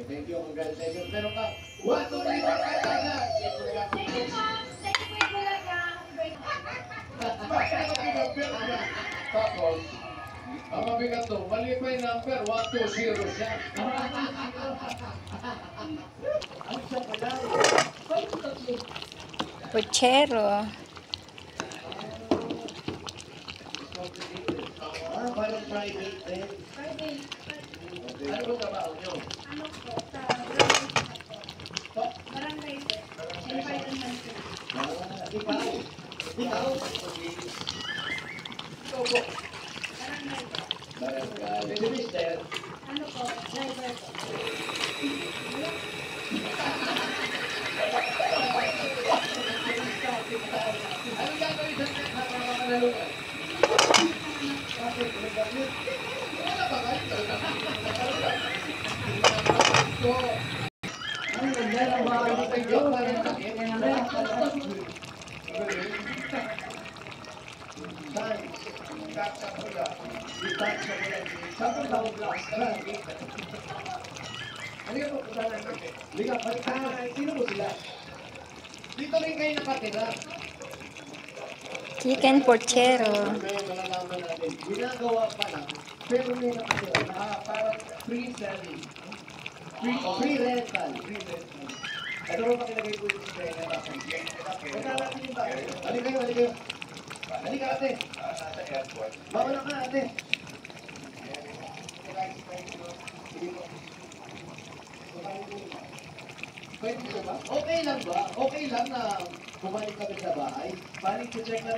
Thank you, congratulations. Meron ka 1, 2, 3, 4, 5 na. Tapos, ang mabigat to, mali pa yung number, 120 siya. Puchero. Parang private din. Ano ba trabaho nyo? Ano po, sa barangay po. Environment po. Ikaw? Ikaw? Ikaw po? Barangay po. Barangay. Si Mister? Ano po, driver po. Ano gagawin sa pangangalalunan? Wala ba kayo? Ano nandiyan ba? Ikaw pa rin sakit? Sino mo sila? Dito rin kayo nakatira. Chicken puchero. Ngayon malalaman natin, ginagawa pa lang, pero may nakatira na parang free selling. Free rental. Ano ba pakilagay ko yung sa kanya? Natin yung bago. Halika kayo, halika kayo. Halika ate. Bawa na ka ate. Pwede ba? Okay lang ba? Okay lang na bumalik kami sa bahay. Balik to check na